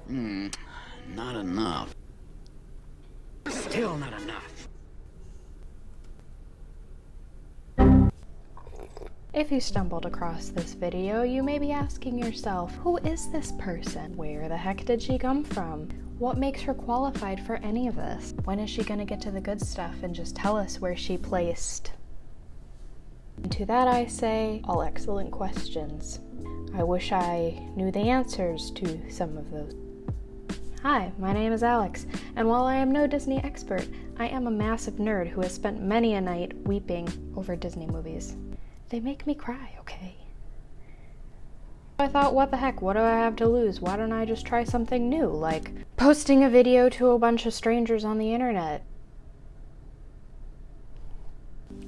Not enough. Still not enough. If you stumbled across this video, you may be asking yourself, who is this person? Where the heck did she come from? What makes her qualified for any of this? When is she gonna get to the good stuff and just tell us where she placed? And to that I say, all excellent questions. I wish I knew the answers to some of those. Hi, my name is Alex, and while I am no Disney expert, I am a massive nerd who has spent many a night weeping over Disney movies. They make me cry, okay? I thought, what the heck, what do I have to lose? Why don't I just try something new, like posting a video to a bunch of strangers on the internet?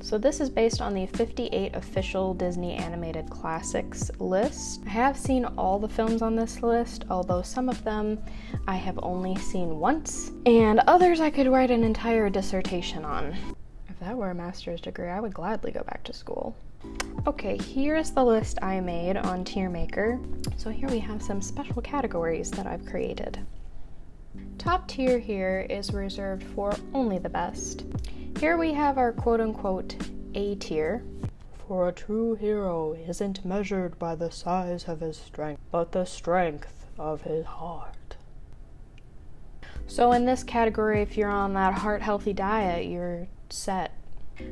So this is based on the 58 official Disney animated classics list. I have seen all the films on this list, although some of them I have only seen once, and others I could write an entire dissertation on. If that were a master's degree, I would gladly go back to school. Okay, here's the list I made on TierMaker. So here we have some special categories that I've created. Top tier here is reserved for only the best. Here we have our quote-unquote A tier. For a true hero isn't measured by the size of his strength, but the strength of his heart. So in this category, if you're on that heart-healthy diet, you're set.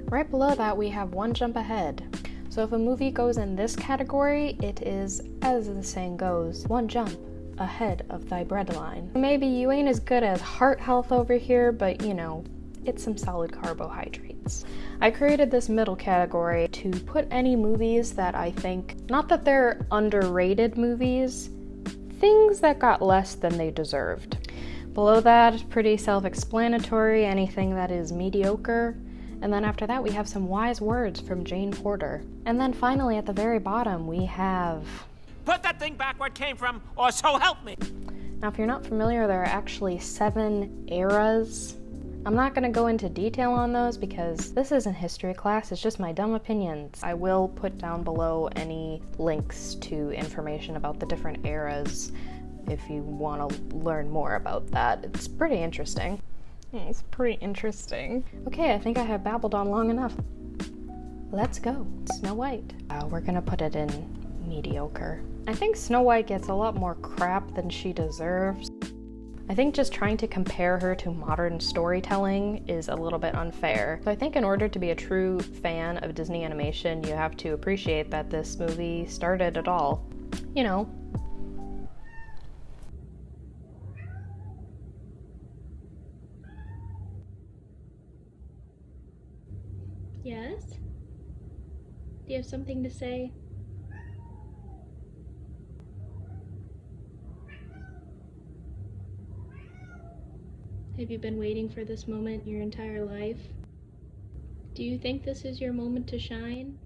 Right below that, we have one jump ahead. So if a movie goes in this category, it is, as the saying goes, one jump ahead of thy breadline. Maybe you ain't as good as heart health over here, but you know, it's some solid carbohydrates. I created this middle category to put any movies that I think, not that they're underrated movies, things that got less than they deserved. Below that, pretty self-explanatory, anything that is mediocre. And then after that, we have some wise words from Jane Porter. And then finally, at the very bottom, we have... Put that thing back where it came from, or so help me! Now, if you're not familiar, there are actually 7 eras. I'm not going to go into detail on those because this isn't history class, it's just my dumb opinions. I will put down below any links to information about the different eras if you want to learn more about that. It's pretty interesting. It's pretty interesting. Okay, I think I have babbled on long enough. Let's go. Snow White. We're gonna put it in mediocre. I think Snow White gets a lot more crap than she deserves. I think just trying to compare her to modern storytelling is a little bit unfair. So I think in order to be a true fan of Disney animation, you have to appreciate that this movie started it all. You know. Yes? Do you have something to say? Have you been waiting for this moment your entire life? Do you think this is your moment to shine?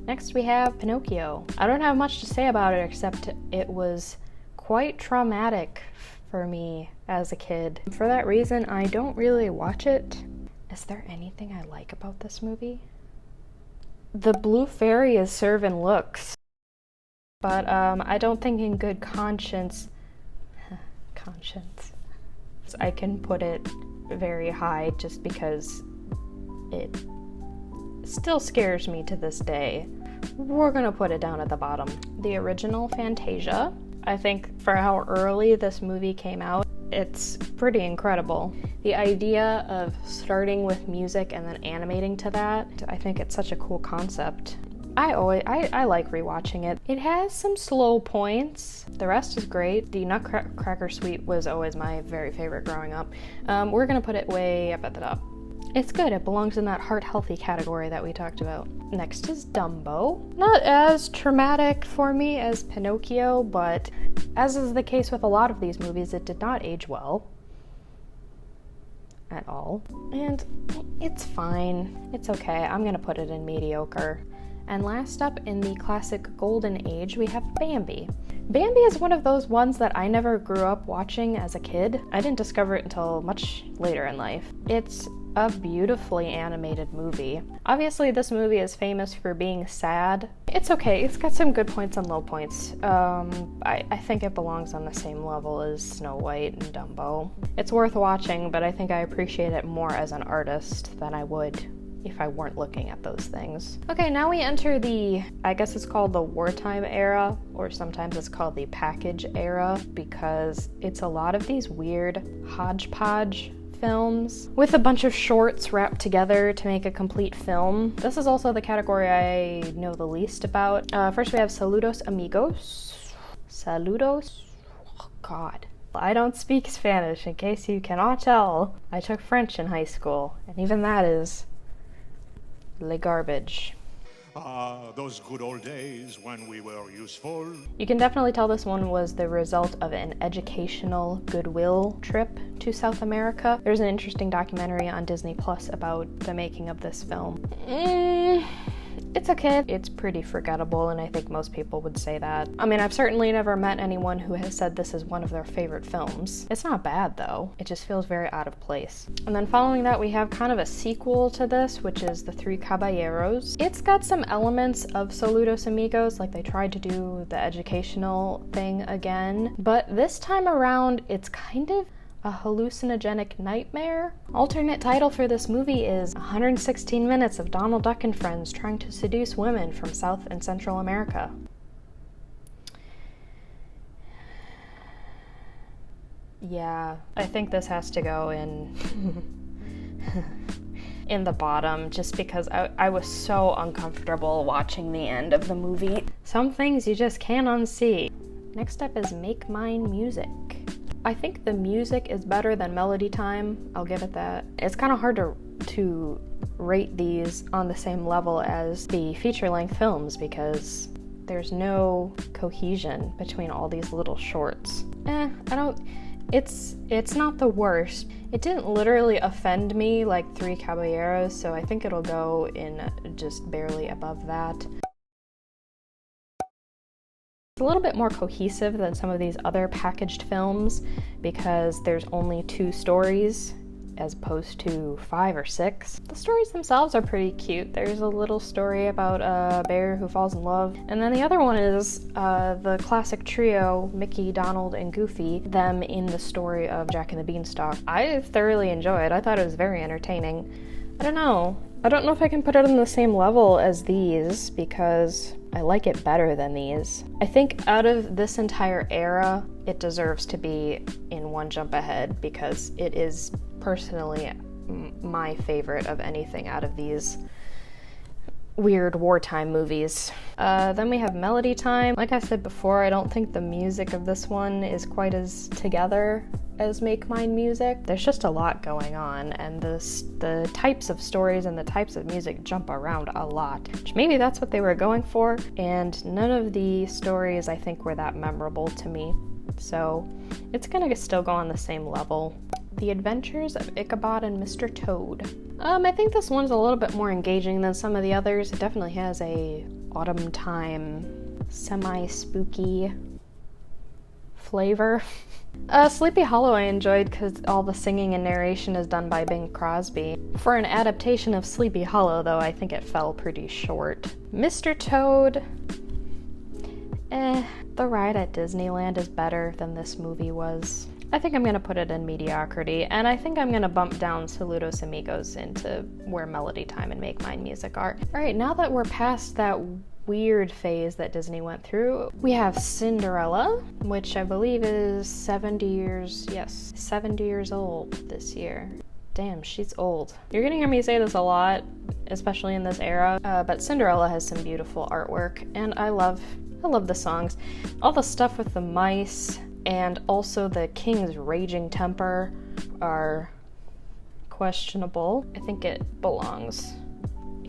Next we have Pinocchio. I don't have much to say about it except it was quite traumatic for me as a kid. For that reason, I don't really watch it. Is there anything I like about this movie? The blue fairy is serving looks. But I don't think in good conscience, I can put it very high just because it still scares me to this day. We're gonna put it down at the bottom. The original Fantasia, I think for how early this movie came out, it's pretty incredible. The idea of starting with music and then animating to that, I think it's such a cool concept. I like rewatching it. It has some slow points. The rest is great. The Nutcracker Suite was always my very favorite growing up. We're gonna put it way up at the top. It's good, it belongs in that heart-healthy category that we talked about. Next is Dumbo. Not as traumatic for me as Pinocchio, but as is the case with a lot of these movies, it did not age well. At all. And it's fine. It's okay. I'm gonna put it in mediocre. And last up in the classic golden age, we have Bambi. Bambi is one of those ones that I never grew up watching as a kid. I didn't discover it until much later in life. It's a beautifully animated movie. Obviously, this movie is famous for being sad. It's okay, it's got some good points and low points. I think it belongs on the same level as Snow White and Dumbo. It's worth watching, but I think I appreciate it more as an artist than I would if I weren't looking at those things. Okay, now we enter the, I guess it's called the wartime era, or sometimes it's called the package era, because it's a lot of these weird hodgepodge films with a bunch of shorts wrapped together to make a complete film. This is also the category I know the least about. First we have Saludos Amigos. Saludos? Oh, God. I don't speak Spanish, in case you cannot tell. I took French in high school, and even that is le garbage. Those good old days when we were useful. You can definitely tell this one was the result of an educational goodwill trip to South America. There's an interesting documentary on Disney Plus about the making of this film. It's okay. It's pretty forgettable, and I think most people would say that. I mean, I've certainly never met anyone who has said this is one of their favorite films. It's not bad, though. It just feels very out of place. And then following that, we have kind of a sequel to this, which is The Three Caballeros. It's got some elements of Saludos Amigos, like they tried to do the educational thing again, but this time around, it's kind of a hallucinogenic nightmare. Alternate title for this movie is 116 minutes of Donald Duck and friends trying to seduce women from South and Central America. Yeah, I think this has to go in in the bottom, just because I was so uncomfortable watching the end of the movie. Some things you just can't unsee. Next up is Make Mine Music. I think the music is better than Melody Time, I'll give it that. It's kind of hard to rate these on the same level as the feature-length films because there's no cohesion between all these little shorts. It's not the worst. It didn't literally offend me like Three Caballeros, so I think it'll go in just barely above that. It's a little bit more cohesive than some of these other packaged films because there's only 2 stories as opposed to 5 or 6. The stories themselves are pretty cute. There's a little story about a bear who falls in love, and then the other one is the classic trio, Mickey, Donald, and Goofy, them in the story of Jack and the Beanstalk. I thoroughly enjoyed it. I thought it was very entertaining. I don't know if I can put it on the same level as these because I like it better than these. I think out of this entire era, it deserves to be in one jump ahead because it is personally my favorite of anything out of these weird wartime movies. Then we have Melody Time. Like I said before, I don't think the music of this one is quite as together as Make Mine Music. There's just a lot going on, and the types of stories and the types of music jump around a lot, which maybe that's what they were going for, and none of the stories I think were that memorable to me. So it's gonna still go on the same level. The Adventures of Ichabod and Mr. Toad. I think this one's a little bit more engaging than some of the others. It definitely has a autumn time, semi-spooky flavor. Sleepy Hollow I enjoyed because all the singing and narration is done by Bing Crosby. For an adaptation of Sleepy Hollow, though, I think it fell pretty short. Mr. Toad, the ride at Disneyland is better than this movie was. I think I'm gonna put it in mediocrity, and I think I'm gonna bump down Saludos Amigos into where Melody Time and Make Mine Music are. Alright, now that we're past that weird phase that Disney went through, we have Cinderella, which I believe is 70 years old this year. Damn, she's old. You're gonna hear me say this a lot, especially in this era, but Cinderella has some beautiful artwork, and I love the songs. All the stuff with the mice and also the king's raging temper are questionable. I think it belongs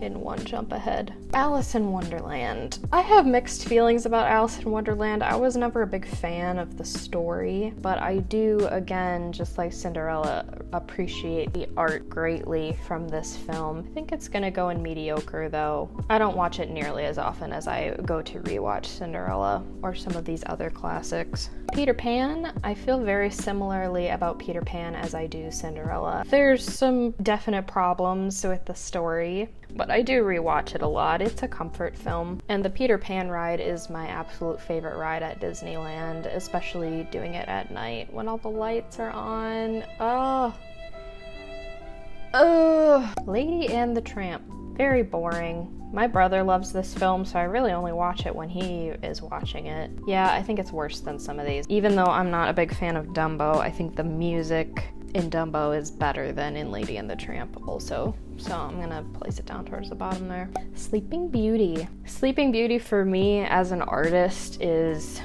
in one jump ahead. Alice in Wonderland. I have mixed feelings about Alice in Wonderland. I was never a big fan of the story, but I do, again, just like Cinderella, appreciate the art greatly from this film. I think it's gonna go in mediocre though. I don't watch it nearly as often as I go to rewatch Cinderella or some of these other classics. Peter Pan, I feel very similarly about Peter Pan as I do Cinderella. There's some definite problems with the story, but I do rewatch it a lot. It's a comfort film. And the Peter Pan ride is my absolute favorite ride at Disneyland, especially doing it at night when all the lights are on. Oh. Lady and the Tramp. Very boring. My brother loves this film, so I really only watch it when he is watching it. Yeah, I think it's worse than some of these. Even though I'm not a big fan of Dumbo, I think the music in Dumbo is better than in Lady and the Tramp also. So I'm gonna place it down towards the bottom there. Sleeping Beauty. Sleeping Beauty for me as an artist is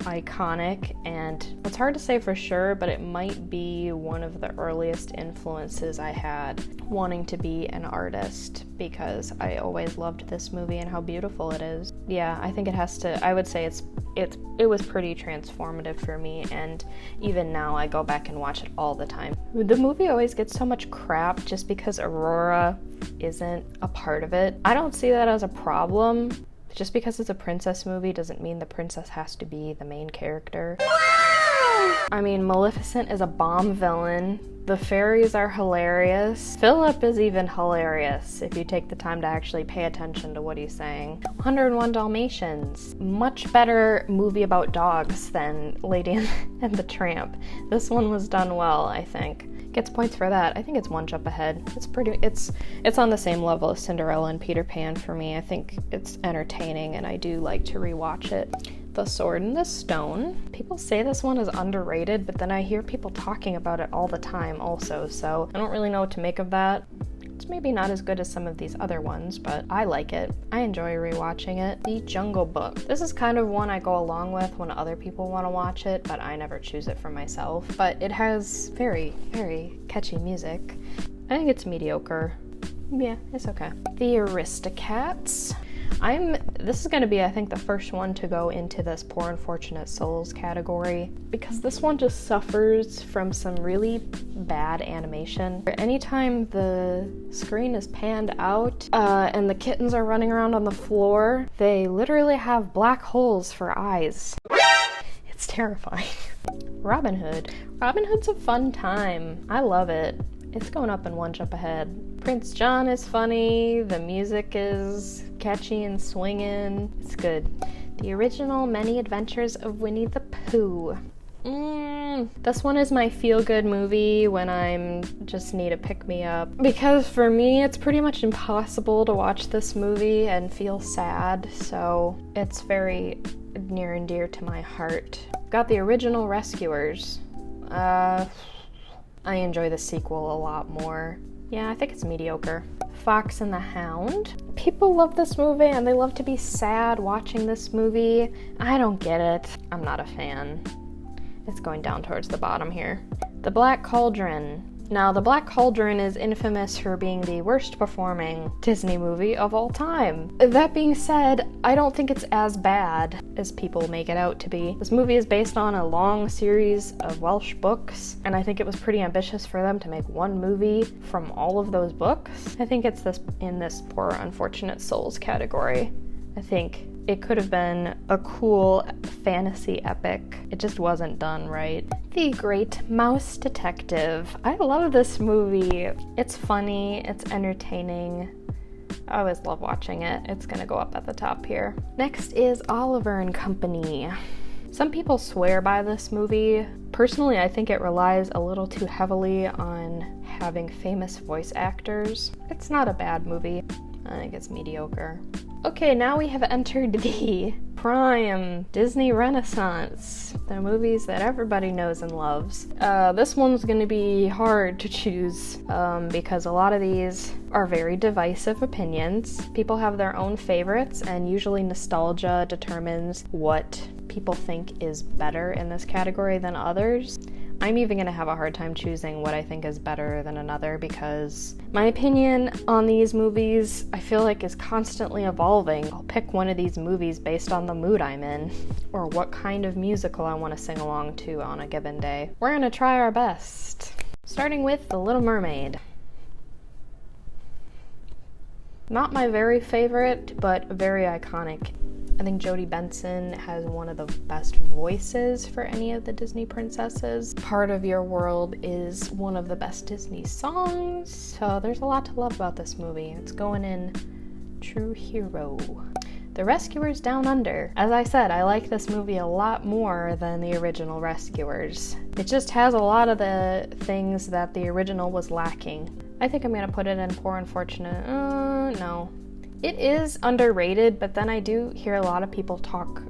iconic, and it's hard to say for sure, but it might be one of the earliest influences I had wanting to be an artist, because I always loved this movie and how beautiful it is. Yeah, I think it has to, I would say it was pretty transformative for me, and even now I go back and watch it all the time. The movie always gets so much crap just because Aurora isn't a part of it. I don't see that as a problem. Just because it's a princess movie doesn't mean the princess has to be the main character. I mean, Maleficent is a bomb villain. The fairies are hilarious. Philip is even hilarious if you take the time to actually pay attention to what he's saying. 101 Dalmatians. Much better movie about dogs than Lady and the Tramp. This one was done well, I think. Gets points for that. I think it's one jump ahead. It's on the same level as Cinderella and Peter Pan for me. I think it's entertaining and I do like to rewatch it. The Sword and the Stone. People say this one is underrated, but then I hear people talking about it all the time also, so I don't really know what to make of that. It's maybe not as good as some of these other ones, but I like it. I enjoy rewatching it. The Jungle Book. This is kind of one I go along with when other people want to watch it, but I never choose it for myself. But it has very, very catchy music. I think it's mediocre. Yeah, it's okay. The Aristocats. This is going to be, I think, the first one to go into this Poor Unfortunate Souls category, because this one just suffers from some really bad animation. Anytime the screen is panned out and the kittens are running around on the floor, they literally have black holes for eyes. It's terrifying. Robin Hood. Robin Hood's a fun time. I love it. It's going up in one jump ahead. Prince John is funny, the music is catchy and swinging. It's good. The Original Many Adventures of Winnie the Pooh. This one is my feel-good movie when I'm just need a pick-me-up. Because for me, it's pretty much impossible to watch this movie and feel sad, so it's very near and dear to my heart. Got The Original Rescuers. I enjoy the sequel a lot more. Yeah, I think it's mediocre. Fox and the Hound. People love this movie and they love to be sad watching this movie. I don't get it. I'm not a fan. It's going down towards the bottom here. The Black Cauldron. Now, The Black Cauldron is infamous for being the worst performing Disney movie of all time. That being said, I don't think it's as bad as people make it out to be. This movie is based on a long series of Welsh books, and I think it was pretty ambitious for them to make one movie from all of those books. I think it's in this Poor Unfortunate Souls category. I think it could have been a cool fantasy epic. It just wasn't done right. The Great Mouse Detective. I love this movie. It's funny, it's entertaining. I always love watching it. It's gonna go up at the top here. Next is Oliver and Company. Some people swear by this movie. Personally, I think it relies a little too heavily on having famous voice actors. It's not a bad movie. I think it's mediocre. Okay, now we have entered the prime Disney Renaissance, the movies that everybody knows and loves. This one's gonna be hard to choose because a lot of these are very divisive opinions. People have their own favorites, and usually nostalgia determines what people think is better in this category than others. I'm even gonna have a hard time choosing what I think is better than another, because my opinion on these movies, I feel like, is constantly evolving. I'll pick one of these movies based on the mood I'm in, or what kind of musical I want to sing along to on a given day. We're gonna try our best. Starting with The Little Mermaid. Not my very favorite, but very iconic. I think Jodie Benson has one of the best voices for any of the Disney princesses. Part of Your World is one of the best Disney songs, so there's a lot to love about this movie. It's going in True Hero. The Rescuers Down Under. As I said, I like this movie a lot more than the original Rescuers. It just has a lot of the things that the original was lacking. I think I'm gonna put it in Poor Unfortunate. No. It is underrated, but then I do hear a lot of people talk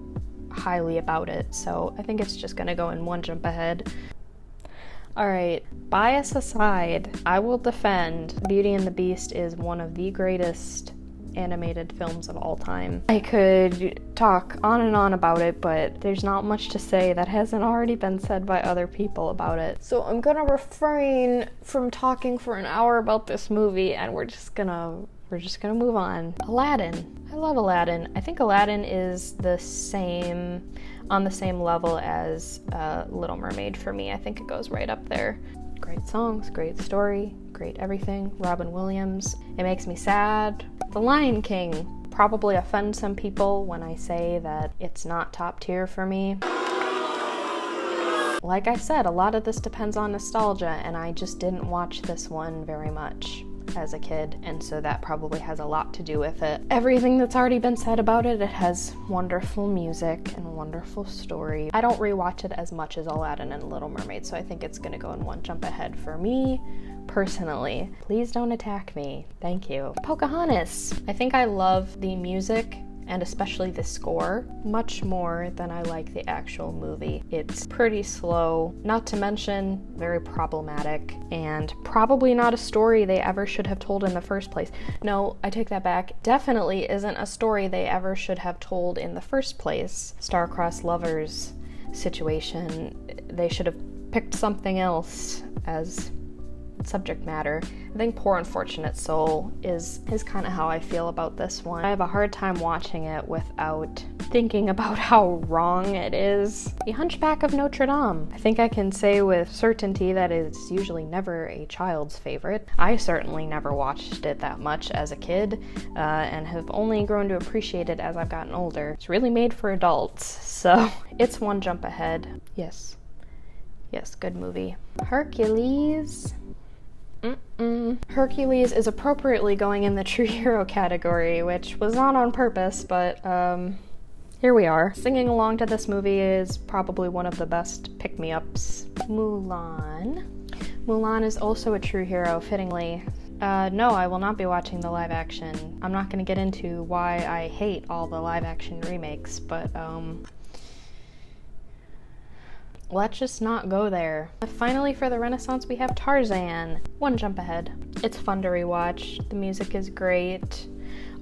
highly about it, so I think it's just gonna go in one jump ahead. Alright, bias aside, I will defend Beauty and the Beast is one of the greatest animated films of all time. I could talk on and on about it, but there's not much to say that hasn't already been said by other people about it. So I'm gonna refrain from talking for an hour about this movie, and we're just gonna move on. Aladdin. I love Aladdin. I think Aladdin is on the same level as Little Mermaid for me. I think it goes right up there. Great songs, great story, great everything. Robin Williams. It makes me sad. The Lion King. Probably offend some people when I say that it's not top tier for me. Like I said, a lot of this depends on nostalgia, and I just didn't watch this one very much as a kid, and so that probably has a lot to do with it. Everything that's already been said about it, it has wonderful music and a wonderful story. I don't rewatch it as much as Aladdin and Little Mermaid, so I think it's gonna go in one jump ahead for me personally. Please don't attack me. Thank you. Pocahontas. I think I love the music, and especially the score, much more than I like the actual movie. It's pretty slow, not to mention very problematic, and probably not a story they ever should have told in the first place. No, I take that back. Definitely isn't a story they ever should have told in the first place. Star-crossed lovers situation. They should have picked something else as subject matter. I think Poor Unfortunate Soul is kind of how I feel about this one. I have a hard time watching it without thinking about how wrong it is. The Hunchback of Notre Dame. I think I can say with certainty that it's usually never a child's favorite. I certainly never watched it that much as a kid, and have only grown to appreciate it as I've gotten older. It's really made for adults, so it's one jump ahead. Yes, good movie. Hercules. Hercules is appropriately going in the True Hero category, which was not on purpose, but here we are. Singing along to this movie is probably one of the best pick-me-ups. Mulan. Mulan is also a True Hero, fittingly. No, I will not be watching the live action. I'm not going to get into why I hate all the live action remakes, but let's just not go there. Finally, for the Renaissance, we have Tarzan. One jump ahead. It's fun to rewatch. The music is great,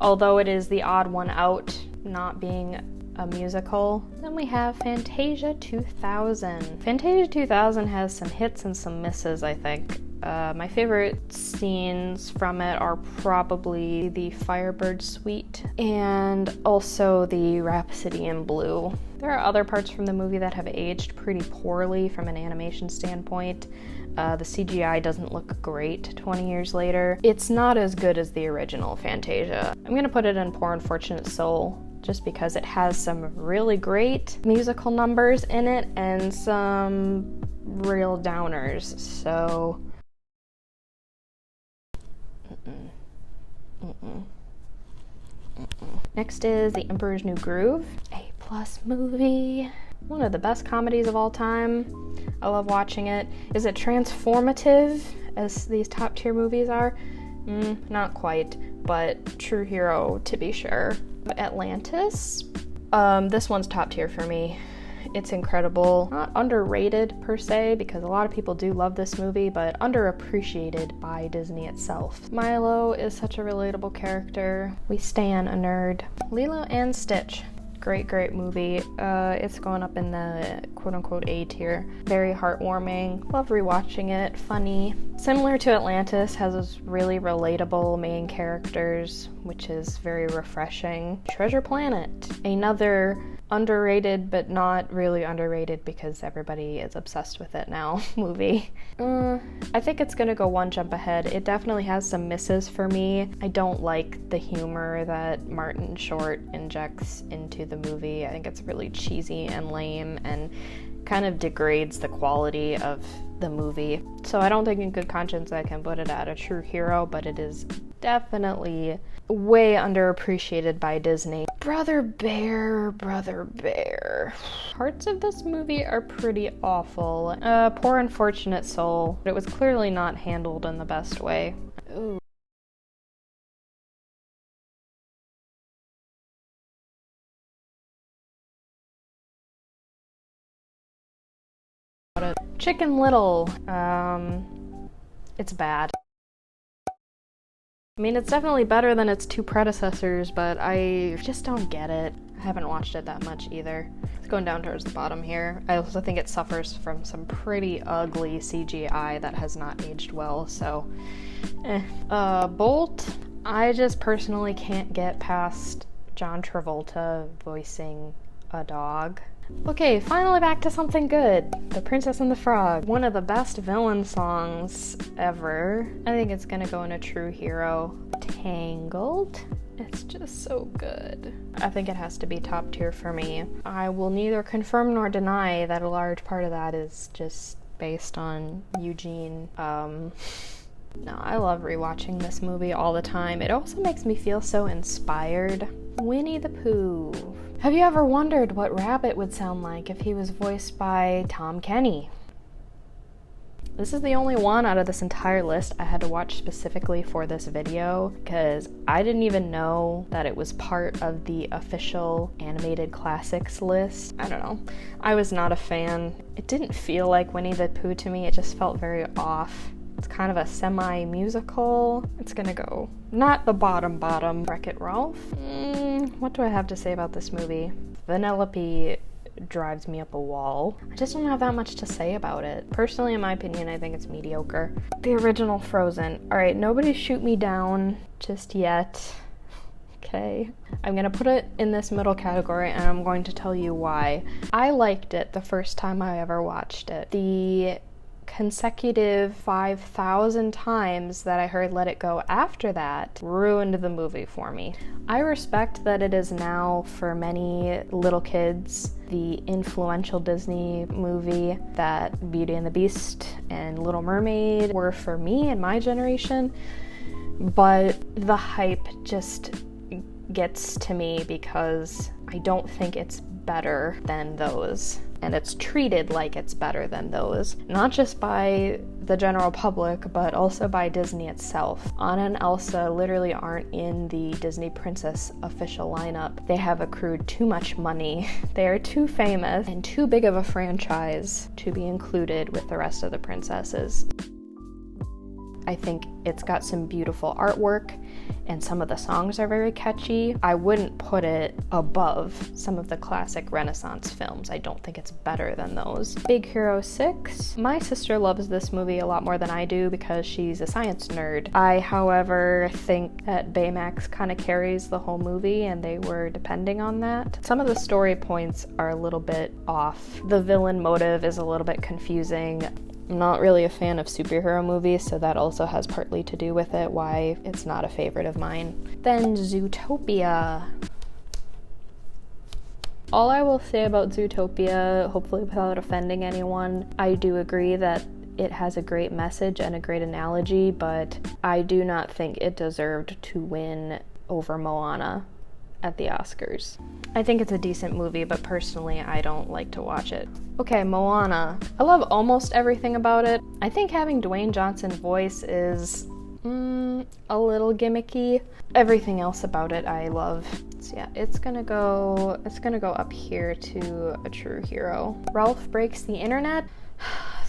although it is the odd one out, not being a musical. Then we have Fantasia 2000. Fantasia 2000 has some hits and some misses, I think. My favorite scenes from it are probably the Firebird Suite and also the Rhapsody in Blue. There are other parts from the movie that have aged pretty poorly from an animation standpoint. The CGI doesn't look great 20 years later. It's not as good as the original Fantasia. I'm gonna put it in Poor Unfortunate Soul just because it has some really great musical numbers in it and some real downers, so Next is The Emperor's New Groove, A+ movie. One of the best comedies of all time. I love watching it. Is it transformative as these top tier movies are? Not quite, but True Hero to be sure. Atlantis? This one's top tier for me. It's incredible. Not underrated per se, because a lot of people do love this movie, but underappreciated by Disney itself. Milo is such a relatable character. We stan a nerd. Lilo and Stitch. Great movie. It's going up in the quote-unquote A tier. Very heartwarming. Love rewatching it. Funny. Similar to Atlantis, has really relatable main characters, which is very refreshing. Treasure Planet. Another underrated, but not really underrated because everybody is obsessed with it now, movie. I think it's gonna go one jump ahead. It definitely has some misses for me. I don't like the humor that Martin Short injects into the movie. I think it's really cheesy and lame and kind of degrades the quality of the movie. So I don't think in good conscience I can put it at a true hero, but it is definitely way underappreciated by Disney. Brother Bear. Parts of this movie are pretty awful. Poor unfortunate soul. It was clearly not handled in the best way. Ooh. Chicken Little. It's bad. I mean, it's definitely better than its two predecessors, but I just don't get it. I haven't watched it that much either. It's going down towards the bottom here. I also think it suffers from some pretty ugly CGI that has not aged well, so Bolt, I just personally can't get past John Travolta voicing a dog. Okay, finally back to something good. The Princess and the Frog. One of the best villain songs ever. I think it's gonna go in a true hero. Tangled. It's just so good. I think it has to be top tier for me. I will neither confirm nor deny that a large part of that is just based on Eugene. No, I love rewatching this movie all the time. It also makes me feel so inspired. Winnie the Pooh. Have you ever wondered what Rabbit would sound like if he was voiced by Tom Kenny? This is the only one out of this entire list I had to watch specifically for this video because I didn't even know that it was part of the official animated classics list. I don't know. I was not a fan. It didn't feel like Winnie the Pooh to me. It just felt very off. It's kind of a semi-musical. It's gonna go not the bottom. Wreck-It Ralph? What do I have to say about this movie? Vanellope drives me up a wall. I just don't have that much to say about it. Personally, in my opinion, I think it's mediocre. The original Frozen. Alright, nobody shoot me down just yet. Okay. I'm gonna put it in this middle category and I'm going to tell you why. I liked it the first time I ever watched it. The consecutive 5,000 times that I heard Let It Go after that ruined the movie for me. I respect that it is now, for many little kids, the influential Disney movie that Beauty and the Beast and Little Mermaid were for me and my generation, but the hype just gets to me because I don't think it's better than those. And it's treated like it's better than those, not just by the general public, but also by Disney itself. Anna and Elsa literally aren't in the Disney Princess official lineup. They have accrued too much money. They are too famous and too big of a franchise to be included with the rest of the princesses. I think it's got some beautiful artwork and some of the songs are very catchy. I wouldn't put it above some of the classic Renaissance films. I don't think it's better than those. Big Hero 6. My sister loves this movie a lot more than I do because she's a science nerd. I, however, think that Baymax kind of carries the whole movie and they were depending on that. Some of the story points are a little bit off. The villain motive is a little bit confusing. I'm not really a fan of superhero movies, so that also has partly to do with it, why it's not a favorite of mine. Then Zootopia. All I will say about Zootopia, hopefully without offending anyone, I do agree that it has a great message and a great analogy, but I do not think it deserved to win over Moana at the Oscars. I think it's a decent movie, but personally I don't like to watch it. Okay, Moana. I love almost everything about it. I think having Dwayne Johnson's voice is a little gimmicky. Everything else about it I love. So yeah, it's gonna go up here to a true hero. Ralph Breaks the Internet.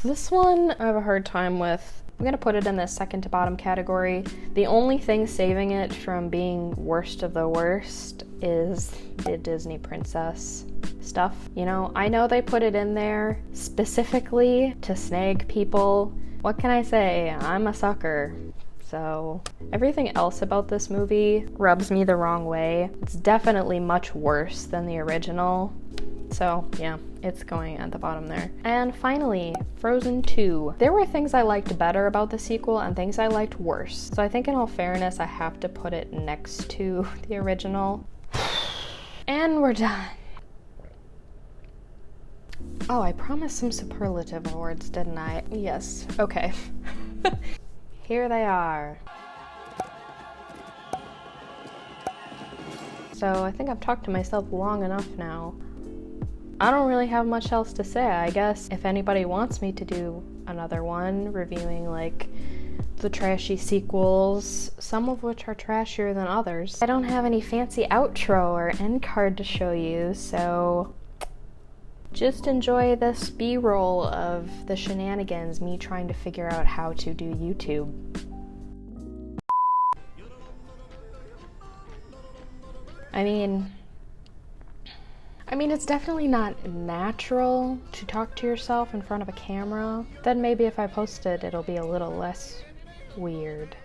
This one I have a hard time with. I'm gonna put it in the second to bottom category. The only thing saving it from being worst of the worst is the Disney princess stuff. You know, I know they put it in there specifically to snag people. What can I say? I'm a sucker. So everything else about this movie rubs me the wrong way. It's definitely much worse than the original. So yeah, it's going at the bottom there. And finally, Frozen 2. There were things I liked better about the sequel and things I liked worse. So I think in all fairness, I have to put it next to the original. And we're done. Oh, I promised some superlative awards, didn't I? Yes, okay. Here they are. So I think I've talked to myself long enough now. I don't really have much else to say. I guess if anybody wants me to do another one, reviewing like the trashy sequels, some of which are trashier than others. I don't have any fancy outro or end card to show you, so just enjoy this B-roll of the shenanigans, me trying to figure out how to do YouTube. I mean, it's definitely not natural to talk to yourself in front of a camera. Then maybe if I post it, it'll be a little less weird.